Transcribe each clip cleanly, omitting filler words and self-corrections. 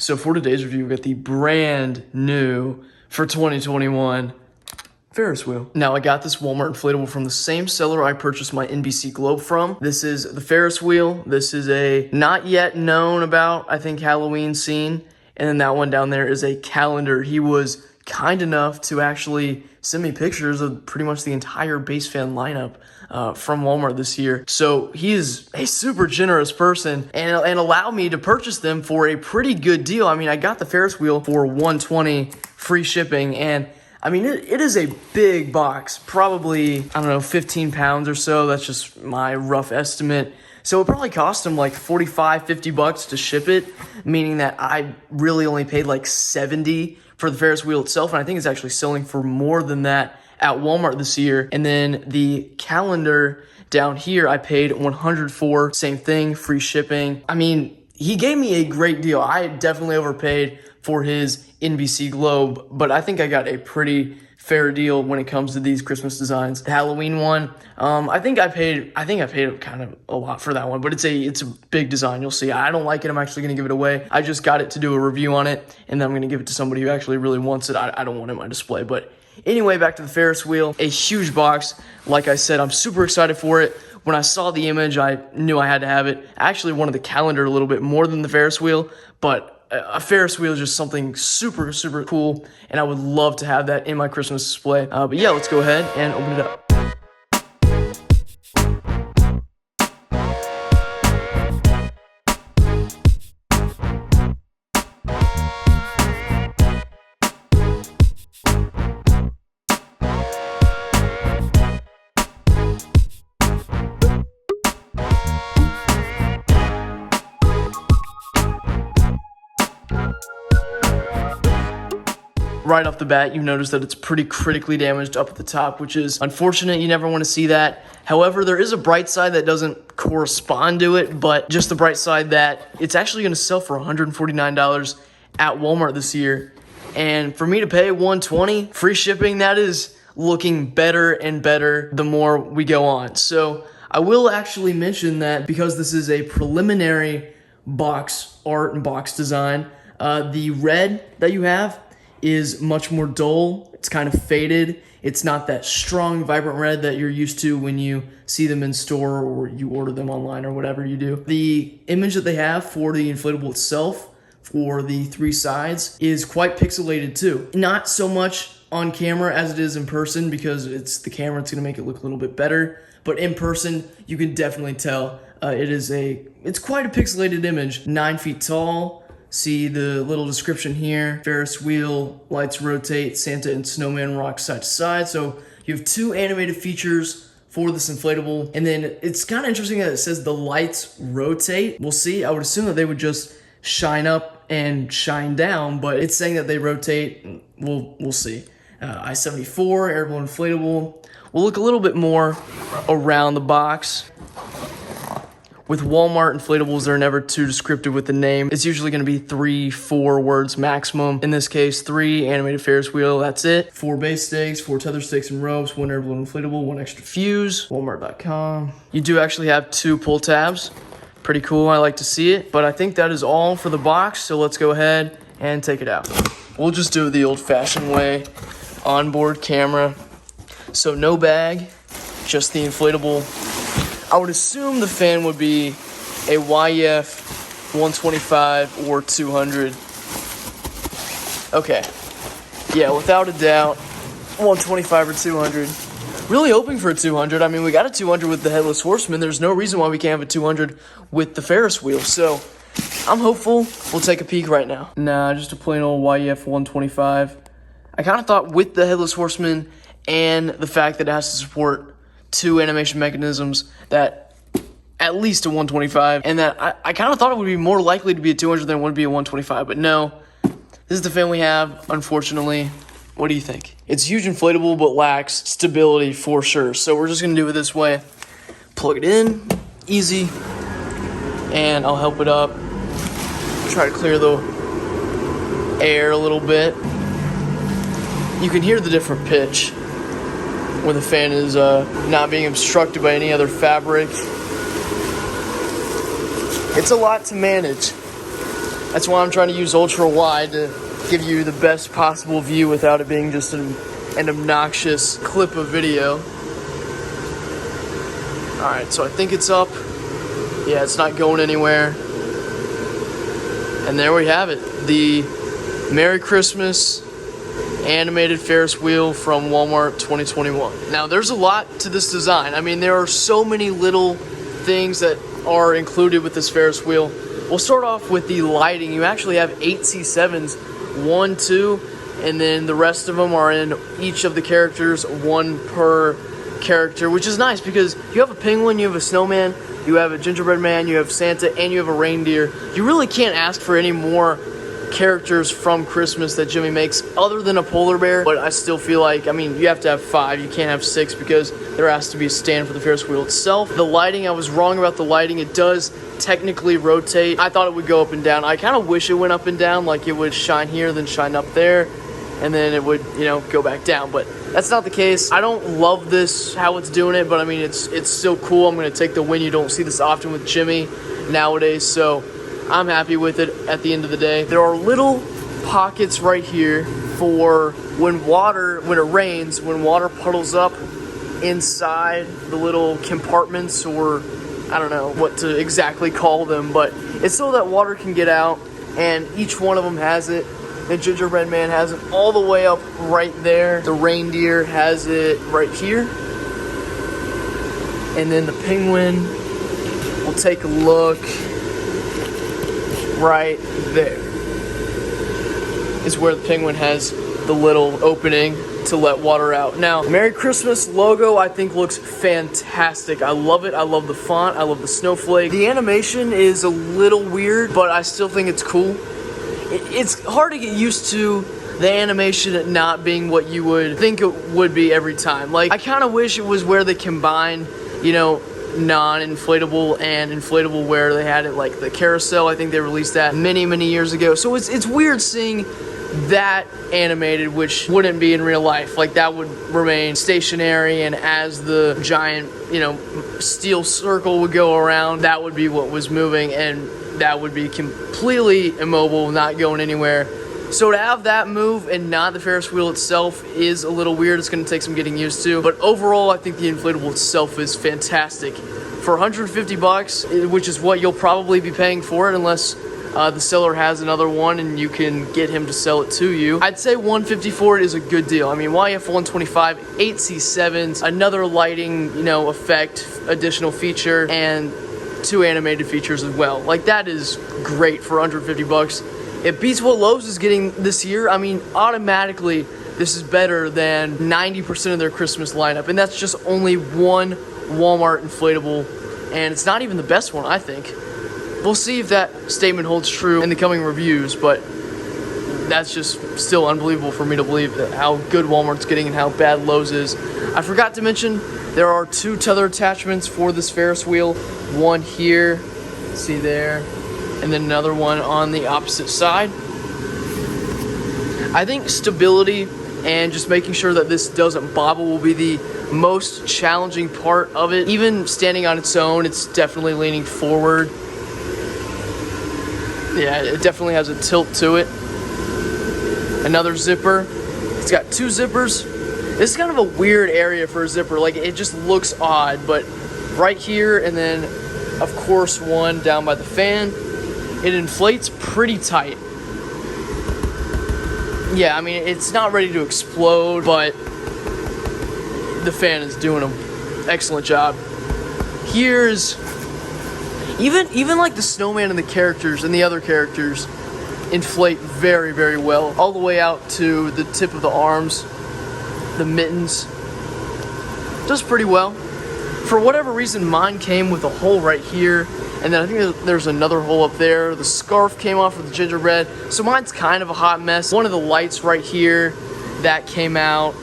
So for today's review, we got the brand new for 2021 Ferris wheel. Now I got this Walmart inflatable from the same seller I purchased my NBC Globe from. This is the Ferris wheel. This is a not yet known about, I think, Halloween scene. And then that one down there is a calendar. He was kind enough to actually send me pictures of pretty much the entire base fan lineup from Walmart this year. So he is a super generous person and allowed me to purchase them for a pretty good deal. I mean, I got the Ferris wheel for $120 free shipping, and I mean, it is a big box, probably, I don't know, 15 pounds or so. That's just my rough estimate. So it probably cost him like $45-50 to ship it, meaning that I really only paid like $70 for the Ferris wheel itself, and I think it's actually selling for more than that at Walmart this year. And then the calendar down here, I paid $100 for, same thing, free shipping. I mean, he gave me a great deal. I definitely overpaid for his NBC Globe, but I think I got a pretty fair deal when it comes to these Christmas designs. The Halloween one, I think I paid kind of a lot for that one, but it's a big design. You'll see. I don't like it. I'm actually going to give it away. I just got it to do a review on it, and then I'm going to give it to somebody who actually really wants it. I don't want it in my display, but anyway, back to the Ferris wheel. A huge box. Like I said, I'm super excited for it. When I saw the image, I knew I had to have it. I actually wanted the calendar a little bit more than the Ferris wheel, but a Ferris wheel is just something super, super cool, and I would love to have that in my Christmas display. But yeah, let's go ahead and open it up. Right off the bat, you notice that it's pretty critically damaged up at the top, which is unfortunate. You never want to see that. However, there is a bright side that doesn't correspond to it, but just the bright side that it's actually going to sell for $149 at Walmart this year. And for me to pay $120 free shipping, that is looking better and better the more we go on. So I will actually mention that because this is a preliminary box art and box design, the red that you have is much more dull. It's kind of faded. It's not that strong, vibrant red that you're used to when you see them in store or you order them online or whatever you do. The image that they have for the inflatable itself, for the three sides, is quite pixelated too. Not so much on camera as it is in person, because it's the camera, it's gonna make it look a little bit better. But in person, you can definitely tell it's quite a pixelated image. 9 feet tall. See the little description here. Ferris wheel, lights rotate, Santa and snowman rock side to side. So you have two animated features for this inflatable. And then it's kind of interesting that it says the lights rotate. We'll see. I would assume that they would just shine up and shine down, but it's saying that they rotate. We'll see. I-74, Airblown inflatable. We'll look a little bit more around the box. With Walmart inflatables, they're never too descriptive with the name. It's usually going to be 3-4 words maximum. In this case, 3, animated Ferris wheel, that's it. 4 base stakes, 4 tether stakes and ropes, 1 Airblown inflatable, 1 extra fuse, Walmart.com. You do actually have 2 pull tabs. Pretty cool, I like to see it. But I think that is all for the box, so let's go ahead and take it out. We'll just do it the old-fashioned way, onboard camera. So no bag, just the inflatable. I would assume the fan would be a YF 125 or 200. Okay. Yeah, without a doubt, 125 or 200. Really hoping for a 200. I mean, we got a 200 with the Headless Horseman. There's no reason why we can't have a 200 with the Ferris wheel. So I'm hopeful. We'll take a peek right now. Nah, just a plain old YF 125. I kind of thought with the Headless Horseman and the fact that it has to support 2 animation mechanisms that at least a 125, and that I kind of thought it would be more likely to be a 200 than it would be a 125, but no, this is the fan we have, unfortunately. What do you think? It's huge inflatable, but lacks stability for sure, so we're just going to do it this way. Plug it in, easy, and I'll help it up. Try to clear the air a little bit. You can hear the different pitch when the fan is not being obstructed by any other fabric. It's a lot to manage. That's why I'm trying to use ultra wide to give you the best possible view without it being just an obnoxious clip of video. Alright, so I think it's up. Yeah, it's not going anywhere. And there we have it. The Merry Christmas animated Ferris wheel from Walmart 2021. Now, there's a lot to this design. I mean, there are so many little things that are included with this Ferris wheel. We'll start off with the lighting. You actually have 8 C7s, 1, 2, and then the rest of them are in each of the characters, 1 per character, which is nice because you have a penguin, you have a snowman, you have a gingerbread man, you have Santa, and you have a reindeer. You really can't ask for any more characters from Christmas that Gemmy makes other than a polar bear, but I still feel like, I mean, you have to have 5, you can't have 6 because there has to be a stand for the Ferris wheel itself. The lighting, I was wrong about the lighting. It does technically rotate. I thought it would go up and down. I kind of wish it went up and down, like it would shine here, then shine up there, and then it would, you know, go back down, but that's not the case. I don't love this, how it's doing it, but I mean, it's still cool. I'm going to take the win. You don't see this often with Gemmy nowadays, so I'm happy with it at the end of the day. There are little pockets right here for when it rains, when water puddles up inside the little compartments, or I don't know what to exactly call them, but it's so that water can get out, and each one of them has it. The gingerbread man has it all the way up right there. The reindeer has it right here. And then the penguin, we'll take a look. Right there is where the penguin has the little opening to let water out. Now, Merry Christmas logo I think looks fantastic. I love it. I love the font. I love the snowflake. The animation is a little weird, but I still think it's cool. It's hard to get used to the animation not being what you would think it would be every time. Like, I kind of wish it was where they combined, you know, non-inflatable and inflatable, where they had it like the carousel. I think they released that many years ago. So it's weird seeing that animated, which wouldn't be in real life. Like, that would remain stationary, and as the giant, you know, steel circle would go around, that would be what was moving, and that would be completely immobile, not going anywhere. So to have that move and not the Ferris wheel itself is a little weird. It's going to take some getting used to. But overall, I think the inflatable itself is fantastic. For $150, which is what you'll probably be paying for it, unless the seller has another one and you can get him to sell it to you, I'd say $150 for it is a good deal. I mean, YF 125, 8 C7s, another lighting, you know, effect, additional feature, and 2 animated features as well. Like, that is great for $150. It beats what Lowe's is getting this year. I mean, automatically, this is better than 90% of their Christmas lineup, and that's just only one Walmart inflatable, and it's not even the best one, I think. We'll see if that statement holds true in the coming reviews, but that's just still unbelievable for me to believe that how good Walmart's getting and how bad Lowe's is. I forgot to mention, there are 2 tether attachments for this Ferris wheel. One here, see there, and then another one on the opposite side. I think stability and just making sure that this doesn't bobble will be the most challenging part of it. Even standing on its own, it's definitely leaning forward. Yeah, it definitely has a tilt to it. Another zipper. It's got 2 zippers. This is kind of a weird area for a zipper. Like, it just looks odd, but right here, and then of course one down by the fan. It inflates pretty tight. Yeah, I mean, it's not ready to explode, but the fan is doing an excellent job. Here's even like the snowman and the characters and the other characters inflate very well, all the way out to the tip of the arms, the mittens. Does pretty well. For whatever reason, mine came with a hole right here, and then I think there's another hole up there. The scarf came off with the gingerbread, so mine's kind of a hot mess. One of the lights right here, that came out.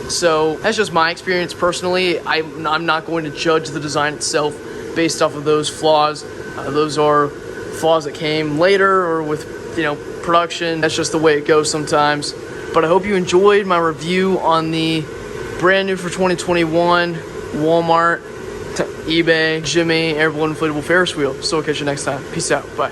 So that's just my experience personally. I'm not going to judge the design itself based off of those flaws. Those are flaws that came later or with, you know, production. That's just the way it goes sometimes. But I hope you enjoyed my review on the brand new for 2021 Walmart, eBay, Gemmy, Airblown inflatable Ferris wheel. So I'll catch you next time. Peace out. Bye.